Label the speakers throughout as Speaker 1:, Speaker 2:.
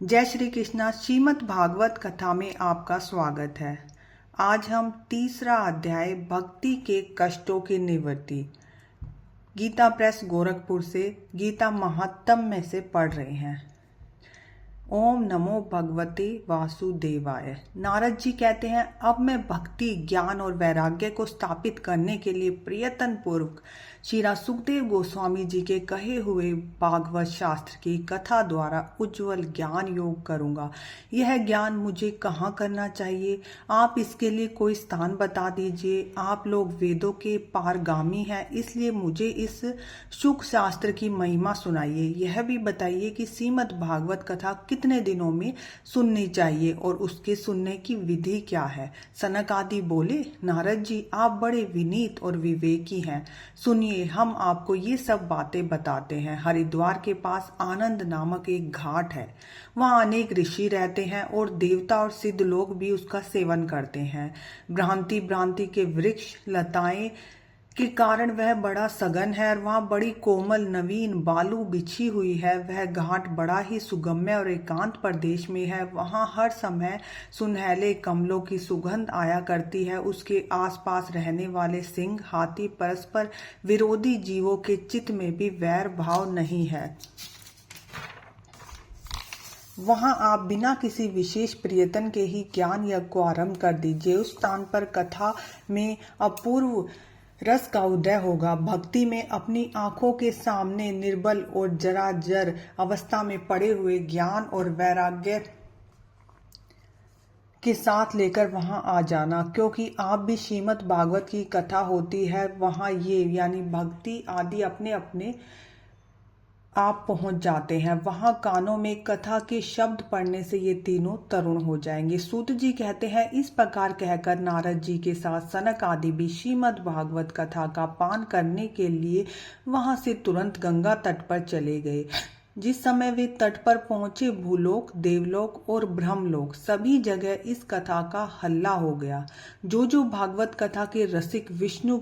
Speaker 1: जय श्री कृष्णा। श्रीमद् भागवत कथा में आपका स्वागत है। आज हम तीसरा अध्याय भक्ति के कष्टों की निवृत्ति गीता प्रेस गोरखपुर से गीता महात्म्य में से पढ़ रहे हैं। ओम नमो भगवते वासुदेवाय। नारद जी कहते हैं, अब मैं भक्ति, ज्ञान और वैराग्य को स्थापित करने के लिए प्रयत्न पूर्वक श्री सुखदेव गोस्वामी जी के कहे हुए भागवत शास्त्र की कथा द्वारा उज्जवल ज्ञान योग करूंगा। यह ज्ञान मुझे कहाँ करना चाहिए? आप इसके लिए कोई स्थान बता दीजिए। आप लोग वेदों के पारगामी हैं, इसलिए मुझे इस सुख शास्त्र की महिमा सुनाइए। यह भी बताइए कि श्रीमद् भागवत कथा कितने दिनों में सुननी चाहिए और उसके सुनने की विधि क्या है। सनक आदि बोले, नारद जी आप बड़े विनीत और विवेकी हैं, सुनिए हम आपको ये सब बातें बताते हैं। हरिद्वार के पास आनंद नामक एक घाट है, वहाँ अनेक ऋषि रहते हैं और देवता और सिद्ध लोग भी उसका सेवन करते हैं। भ्रांति के वृक्ष लताएं के कारण वह बड़ा सघन है और वहाँ बड़ी कोमल नवीन बालू बिछी हुई है। वह घाट बड़ा ही सुगम्य और एकांत प्रदेश में है। वहाँ हर समय सुनहले कमलों की सुगंध आया करती है। उसके आसपास रहने वाले सिंह, हाथी, परस्पर विरोधी जीवों के चित्त में भी वैर भाव नहीं है। वहां आप बिना किसी विशेष प्रयत्न के ही ज्ञान यज्ञ को आरंभ कर दीजिए। उस स्थान पर कथा में अपूर्व रस का उदय होगा। भक्ति में अपनी आंखों के सामने निर्बल और जराजर अवस्था में पड़े हुए ज्ञान और वैराग्य के साथ लेकर वहां आ जाना, क्योंकि आप भी श्रीमद् भागवत की कथा होती है, वहां ये यानी भक्ति आदि अपने अपने आप पहुंच जाते हैं। वहां कानों में कथा के शब्द पढ़ने से ये तीनों तरुण हो जाएंगे। सूत जी कहते हैं, इस प्रकार कहकर नारद जी के साथ सनक आदि भी श्रीमद् भागवत कथा का पान करने के लिए वहां से तुरंत गंगा तट पर चले गए। जिस समय वे तट पर पहुंचे, भूलोक, देवलोक और ब्रह्मलोक सभी जगह इस कथा का हल्ला हो गया। जो भागवत कथा के रसिक विष्णु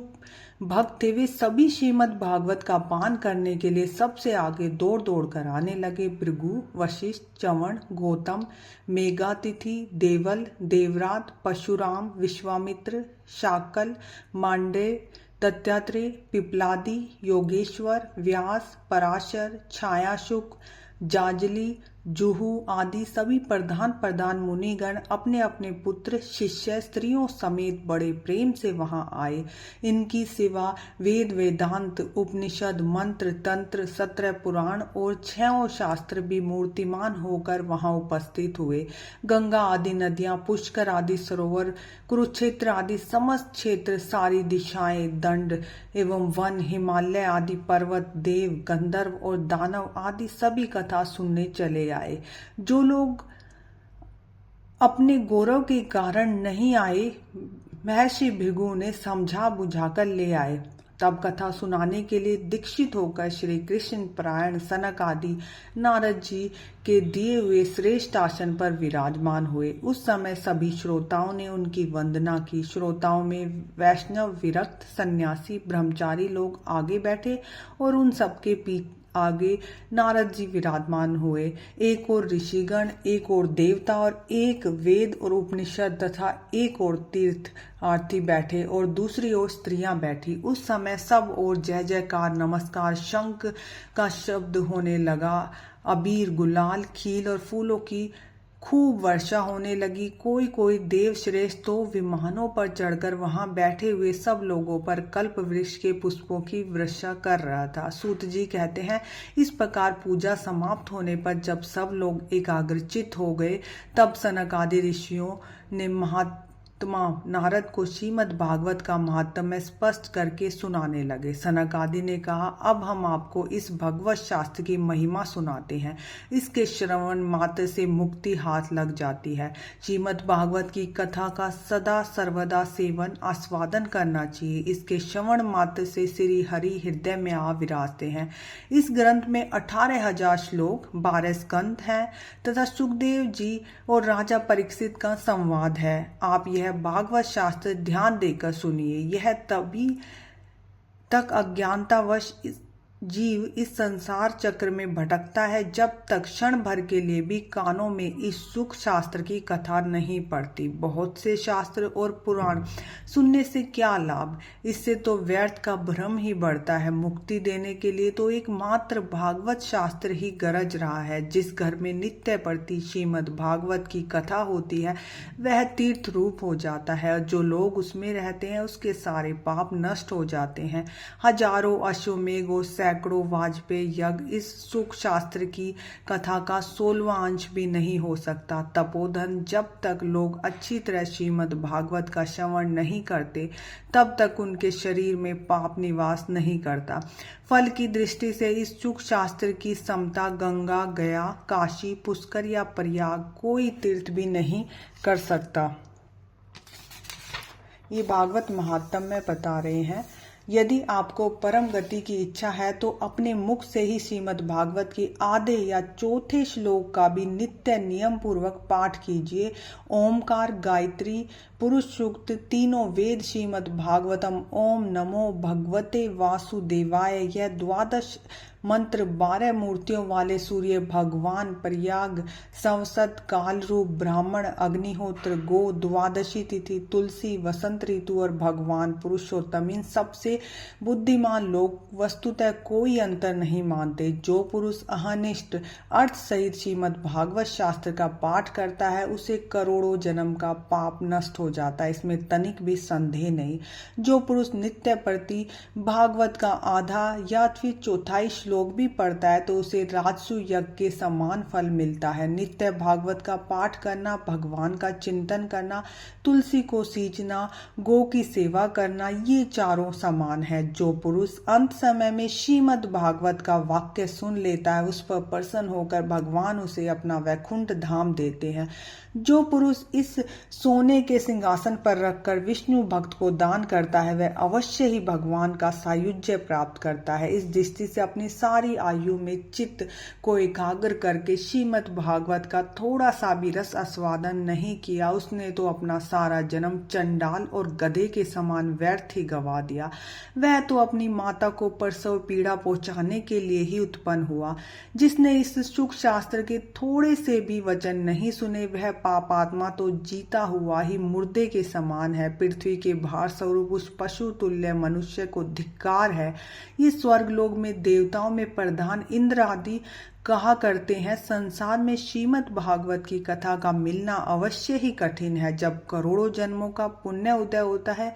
Speaker 1: भक्त थे, वे सभी श्रीमद् भागवत का पान करने के लिए सबसे आगे दौड़ दौड़ कर आने लगे। भृगु, वशिष्ठ, च्यवण, गौतम, मेघातिथि, देवल, देवरात, परशुराम, विश्वामित्र, शाकल, मांडे, दत्तात्रेय, पिपलादी, योगेश्वर, व्यास, पराशर, छायाशुक, जाजली, जुहू आदि सभी प्रधान मुनिगण अपने अपने पुत्र, शिष्य, स्त्रियों समेत बड़े प्रेम से वहां आए। इनकी सेवा वेद, वेदांत, उपनिषद, मंत्र, तंत्र, 17 पुराण और 6 शास्त्र भी मूर्तिमान होकर वहां उपस्थित हुए। गंगा आदि नदियां, पुष्कर आदि सरोवर, कुरुक्षेत्र आदि समस्त क्षेत्र, सारी दिशाएं, दंड एवं वन, हिमालय आदि पर्वत, देव, गंधर्व और दानव आदि सभी कथा सुनने चले आए। जो लोग अपने गौरव के कारण नहीं आए, महर्षि भृगु ने समझा बुझाकर ले आए। तब कथा सुनाने के लिए दीक्षित होकर श्री कृष्ण परायण सनक आदि नारद जी के दिए हुए श्रेष्ठ आसन पर विराजमान हुए। उस समय सभी श्रोताओं ने उनकी वंदना की। श्रोताओं में वैष्णव, विरक्त, सन्यासी, ब्रह्मचारी लोग आगे बैठे और उन सबके आगे नारद जी विराजमान हुए। एक और ऋषिगण, एक और देवता और एक वेद और उपनिषद तथा एक और तीर्थ आरती बैठे और दूसरी ओर स्त्रियां बैठी। उस समय सब और जय जयकार, नमस्कार, शंख का शब्द होने लगा। अबीर, गुलाल, खील और फूलों की खूब वर्षा होने लगी। कोई देव श्रेष्ठ तो विमानों पर चढ़कर वहां बैठे हुए सब लोगों पर कल्प वृक्ष के पुष्पों की वर्षा कर रहा था। सूत जी कहते हैं, इस प्रकार पूजा समाप्त होने पर जब सब लोग एकाग्रचित हो गए, तब सनक आदि ऋषियों ने महात्मा नारद को श्रीमद् भागवत का महात्म्य स्पष्ट करके सुनाने लगे। सनक आदि ने कहा, अब हम आपको इस भगवत शास्त्र की महिमा सुनाते हैं। इसके श्रवण मात्र से मुक्ति हाथ लग जाती है। श्रीमद् भागवत की कथा का सदा सर्वदा सेवन आस्वादन करना चाहिए। इसके श्रवण मात्र से श्री हरि हृदय में आ विराजते हैं। इस ग्रंथ में 18,000 श्लोक, 12 स्कंध हैं तथा सुखदेव जी और राजा परीक्षित का संवाद है। आप यह भागवत शास्त्र ध्यान देकर सुनिए। यह तभी तक अज्ञानतावश जीव इस संसार चक्र में भटकता है जब तक क्षण भर के लिए भी कानों में इस सुख शास्त्र की कथा नहीं पड़ती। बहुत से शास्त्र और पुराण सुनने से क्या लाभ, इससे तो व्यर्थ का भ्रम ही बढ़ता है। मुक्ति देने के लिए तो एकमात्र भागवत शास्त्र ही गरज रहा है। जिस घर में नित्य प्रति श्रीमद् भागवत की कथा होती है वह तीर्थ रूप हो जाता है और जो लोग उसमें रहते हैं उसके सारे पाप नष्ट हो जाते हैं। हजारों अश्वमेघों सैकड़ों वाजपेयी यज्ञ इस सुख शास्त्र की कथा का 16वां अंश भी नहीं हो सकता। तपोधन जब तक लोग अच्छी तरह श्रीमद् भागवत का श्रवण नहीं करते तब तक उनके शरीर में पाप निवास नहीं करता। फल की दृष्टि से इस सुख शास्त्र की समता गंगा, गया, काशी, पुष्कर या प्रयाग कोई तीर्थ भी नहीं कर सकता। ये भागवत महात्म में बता रहे हैं। यदि आपको परम गति की इच्छा है तो अपने मुख से ही श्रीमद् भागवत के आधे या चौथे श्लोक का भी नित्य नियम पूर्वक पाठ कीजिए। ओमकार, गायत्री, पुरुष सूक्त, तीनों वेद, श्रीमद् भागवतम, ओम नमो भगवते वासुदेवाय, यह 12 मंत्र 12 मूर्तियों वाले सूर्य भगवान, प्रयाग, संवत्सर, काल रूप, ब्राह्मण, अग्निहोत्र, गो, द्वादशी तिथि, तुलसी, वसंत ऋतु और भगवान पुरुषोत्तम, इन सबसे बुद्धिमान लोग वस्तुतः कोई अंतर नहीं मानते। जो पुरुष अहनिष्ठ अर्थ सहित श्रीमद् भागवत शास्त्र का पाठ करता है उसे करोड़ों जन्म का पाप नष्ट हो जाता है, इसमें तनिक भी संदेह नहीं। जो पुरुष नित्य प्रति भागवत का आधा या फिर चौथाई श्लोक भी पढ़ता है तो उसे राजसु यज्ञ के समान फल मिलता है। नित्य भागवत का पाठ करना, भगवान का चिंतन करना, तुलसी को सींचना, गो की सेवा करना, ये चारों समान है। जो पुरुष अंत समय में श्रीमद् भागवत का वाक्य सुन लेता है उस पर प्रसन्न होकर भगवान उसे अपना वैकुंठ धाम देते हैं। जो पुरुष इस सोने के सिंहासन पर रखकर विष्णु भक्त को दान करता है वह अवश्य ही भगवान का सायुज्य प्राप्त करता है। इस दृष्टि से अपनी सारी आयु में चित्त को एकाग्र करके श्रीमद् भागवत का थोड़ा सा भी रस आस्वादन नहीं किया उसने तो अपना सारा जन्म चंडाल और गधे के समान व्यर्थ ही गवा दिया। वह तो अपनी माता को प्रसव पीड़ा पहुंचाने के लिए ही उत्पन्न हुआ। जिसने इस सुख शास्त्र के थोड़े से भी वचन नहीं सुने वह पापात्मा तो जीता हुआ ही मुर्दे के समान है। पृथ्वी के भार स्वरूप उस पशु तुल्य मनुष्य को धिक्कार है। ये स्वर्ग लोक में देवताओं में प्रधान इंद्र आदि कहा करते हैं, संसार में श्रीमद् भागवत की कथा का मिलना अवश्य ही कठिन है। जब करोड़ों जन्मों का पुण्य उदय होता है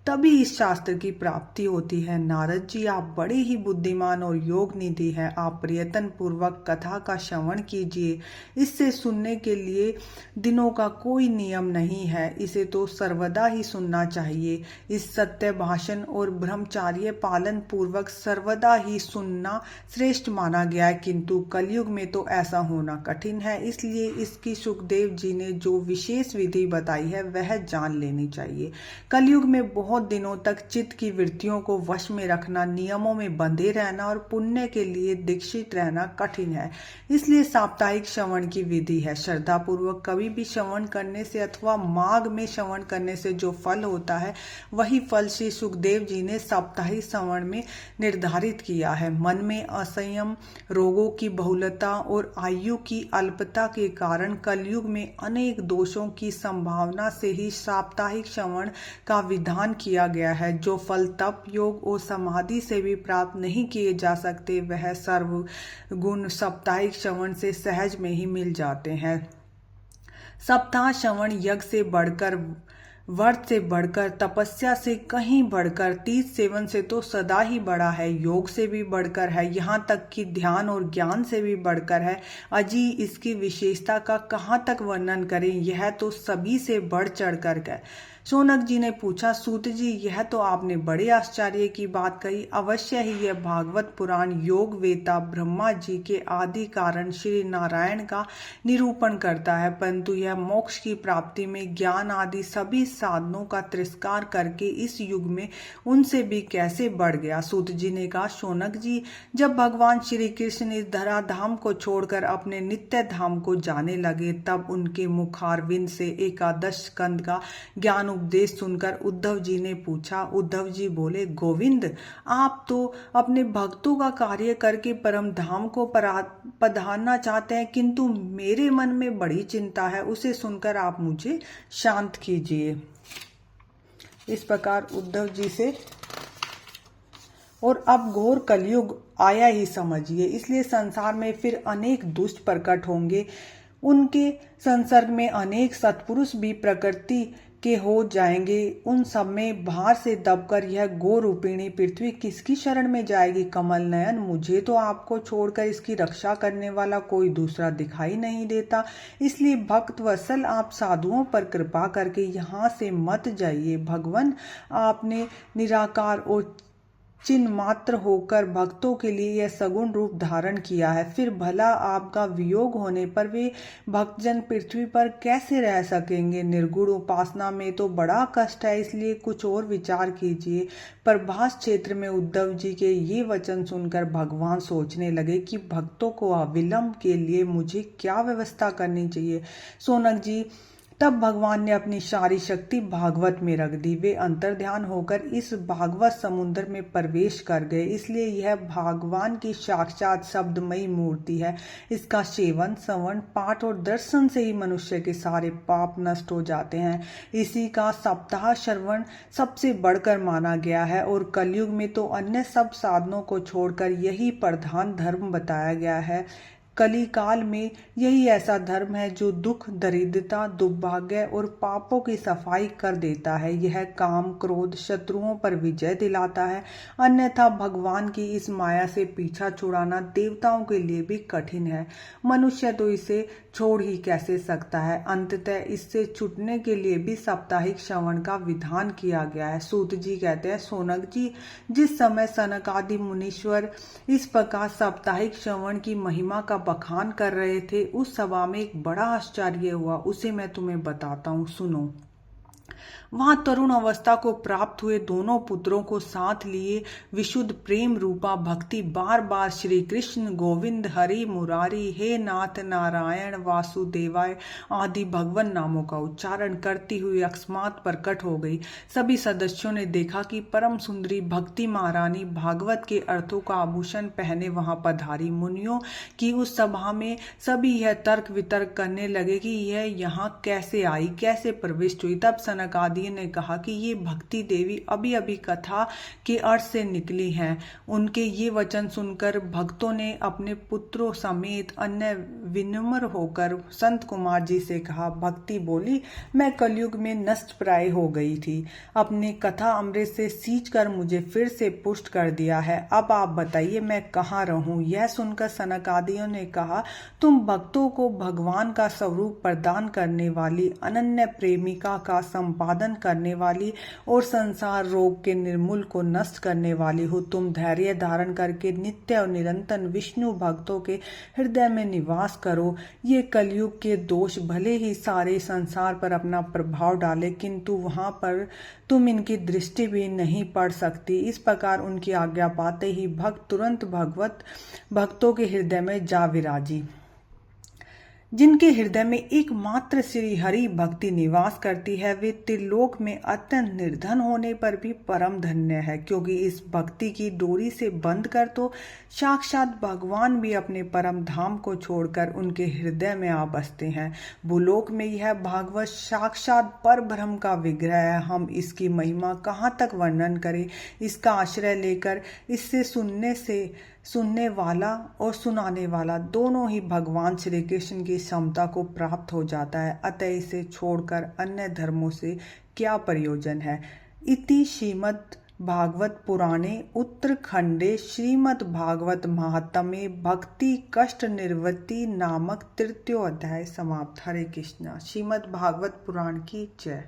Speaker 1: तभी इस शास्त्र की प्राप्ति होती है। नारद जी, आप बड़े ही बुद्धिमान और योग निधि हैं। आप प्रयत्न पूर्वक कथा का श्रवण कीजिए। इससे सुनने के लिए दिनों का कोई नियम नहीं है, इसे तो सर्वदा ही सुनना चाहिए। इस सत्य भाषण और ब्रह्मचार्य पालन पूर्वक सर्वदा ही सुनना श्रेष्ठ माना गया है, किंतु कलयुग में तो ऐसा होना कठिन है। इसलिए इसकी सुखदेव जी ने जो विशेष विधि बताई है वह जान लेनी चाहिए। कलयुग में बहुत दिनों तक चित्त की वृत्तियों को वश में रखना, नियमों में बंधे रहना और पुण्य के लिए दीक्षित रहना कठिन है। इसलिए साप्ताहिक श्रवण की विधि है। श्रद्धा पूर्वक कभी भी श्रवण करने से अथवा माघ में श्रवण करने से जो फल होता है वही फल श्री सुखदेव जी ने साप्ताहिक श्रवण में निर्धारित किया है। मन में असंयम, रोगों की बहुलता और आयु की अल्पता के कारण कलयुग में अनेक दोषों की संभावना से ही साप्ताहिक श्रवण का विधान किया गया है। जो फल तप, योग और समाधि से भी प्राप्त नहीं किए जा सकते वह सर्व गुण साप्ताहिक श्रवण से सहज में ही मिल जाते हैं। सप्ताह श्रवण यज्ञ से बढ़कर, व्रत से बढ़कर, तपस्या से कहीं बढ़कर, तीर्थ सेवन से तो सदा ही बड़ा है, योग से भी बढ़कर है, यहाँ तक कि ध्यान और ज्ञान से भी बढ़कर है। अजी इसकी विशेषता का कहाँ तक वर्णन करें, यह तो सभी से बढ़ चढ़ कर है। शौनक जी ने पूछा, सूत जी यह तो आपने बड़े आश्चर्य की बात कही। अवश्य ही यह भागवत पुराण योग वेता ब्रह्मा जी के आदि कारण श्री नारायण का निरूपण करता है, परंतु यह मोक्ष की प्राप्ति में ज्ञान आदि सभी साधनों का तिरस्कार करके इस युग में उनसे भी कैसे बढ़ गया। सूत जी ने कहा, शौनक जी जब भगवान श्री कृष्ण इस धरा धाम को छोड़कर अपने नित्य धाम को जाने लगे तब उनके मुखारविंद से एकादश स्कंद का ज्ञान उपदेश सुनकर उद्धव जी ने पूछा। उद्धव जी बोले, गोविंद, आप तो अपने भक्तों का कार्य करके परम धाम को पधारना चाहते हैं, किंतु मेरे मन में बड़ी चिंता है, उसे सुनकर आप मुझे शांत कीजिए। इस प्रकार उद्धव जी से। और अब घोर कलयुग आया ही समझिए, इसलिए संसार में फिर अनेक दुष्ट प्रकट होंगे। उनके संसर्ग में अनेक सत्पुरुष भी प्रकृति के हो जाएंगे। उन सब में भार से दबकर यह गो रूपिणी पृथ्वी किसकी शरण में जाएगी? कमल नयन, मुझे तो आपको छोड़कर इसकी रक्षा करने वाला कोई दूसरा दिखाई नहीं देता। इसलिए भक्त वत्सल, आप साधुओं पर कृपा करके यहाँ से मत जाइए। भगवान, आपने निराकार और चिन्ह मात्र होकर भक्तों के लिए यह सगुण रूप धारण किया है, फिर भला आपका वियोग होने पर वे भक्तजन पृथ्वी पर कैसे रह सकेंगे? निर्गुण उपासना में तो बड़ा कष्ट है, इसलिए कुछ और विचार कीजिए। प्रभास क्षेत्र में उद्धव जी के ये वचन सुनकर भगवान सोचने लगे कि भक्तों को अविलंब के लिए मुझे क्या व्यवस्था करनी चाहिए। शौनक जी, तब भगवान ने अपनी सारी शक्ति भागवत में रख दी। वे अंतर्ध्यान होकर इस भागवत समुद्र में प्रवेश कर गए। इसलिए यह भगवान की साक्षात शब्दमयी मूर्ति है। इसका सेवन, श्रवण, पाठ और दर्शन से ही मनुष्य के सारे पाप नष्ट हो जाते हैं। इसी का सप्ताह श्रवण सबसे बढ़कर माना गया है और कलयुग में तो अन्य सब साधनों को छोड़कर यही प्रधान धर्म बताया गया है। कली काल में यही ऐसा धर्म है जो दुख, दरिद्रता, दुर्भाग्य और पापों की सफाई कर देता है। यह काम, क्रोध, शत्रुओं पर विजय दिलाता है। अन्यथा भगवान की इस माया से पीछा छुड़ाना देवताओं के लिए भी कठिन है। मनुष्य तो इसे छोड़ ही कैसे सकता है। अंततः इससे छूटने के लिए भी साप्ताहिक श्रवण का विधान किया गया है। सूत जी कहते हैं, शौनक जी, जिस समय सनक आदि मुनीश्वर इस प्रकार साप्ताहिक श्रवण की महिमा का बखान कर रहे थे, उस सभा में एक बड़ा आश्चर्य हुआ। उसे मैं तुम्हें बताता हूँ, सुनो। वहां तरुण अवस्था को प्राप्त हुए दोनों पुत्रों को साथ लिए विशुद्ध प्रेम रूपा भक्ति बार बार श्री कृष्ण, गोविंद, हरि, मुरारी, हे नाथ, नारायण, वासुदेवाय आदि भगवान नामों का उच्चारण करती हुई अकस्मात प्रकट हो गई। सभी सदस्यों ने देखा कि परम सुंदरी भक्ति महारानी भागवत के अर्थों का आभूषण पहने वहां पधारी। मुनियों की उस सभा में सभी यह तर्क वितर्क करने लगे कि यह यहाँ कैसे आई, कैसे प्रविष्ट हुई। तब सनक आदि ने कहा कि ये भक्ति देवी अभी अभी कथा के अर्थ से निकली हैं। उनके ये वचन सुनकर भक्तों ने अपने पुत्रों समेत अन्य विनम्र होकर संत कुमार जी से कहा। भक्ति बोली, मैं कलयुग में नष्ट प्राय हो गई थी। अपने कथा अमृत से सींच कर मुझे फिर से पुष्ट कर दिया है। अब आप बताइए मैं कहाँ रहूं? यह सुनकर सनकादियों ने कहा, तुम भक्तों को भगवान का स्वरूप प्रदान करने वाली, अनन्य प्रेमिका का संपादन करने वाली और संसार रोग के निर्मूल को नष्ट करने वाली हो। तुम धैर्य धारण करके नित्य और निरंतर विष्णु भक्तों के हृदय में निवास करो। ये कलयुग के दोष भले ही सारे संसार पर अपना प्रभाव डाले, किंतु वहां पर तुम इनकी दृष्टि भी नहीं पड़ सकती। इस प्रकार उनकी आज्ञा पाते ही भक्त तुरंत भक्तों के हृदय में जा विराजी। जिनके हृदय में एकमात्र श्री हरि भक्ति निवास करती है, वे त्रिलोक में अत्यंत निर्धन होने पर भी परम धन्य है, क्योंकि इस भक्ति की डोरी से बंध कर तो साक्षात भगवान भी अपने परम धाम को छोड़कर उनके हृदय में आ बसते हैं। भूलोक में यह भागवत साक्षात पर ब्रह्म का विग्रह है। हम इसकी महिमा कहाँ तक वर्णन करें। इसका आश्रय लेकर इससे सुनने वाला और सुनाने वाला दोनों ही भगवान श्री कृष्ण की समता को प्राप्त हो जाता है। अतः इसे छोड़कर अन्य धर्मों से क्या प्रयोजन है। इति श्रीमद् भागवत पुराणे उत्तरखंडे श्रीमद् भागवत महात्म्ये भक्ति कष्ट निवृत्ति नामक तृतीय अध्याय समाप्त। हरे कृष्णा। श्रीमद् भागवत पुराण की जय।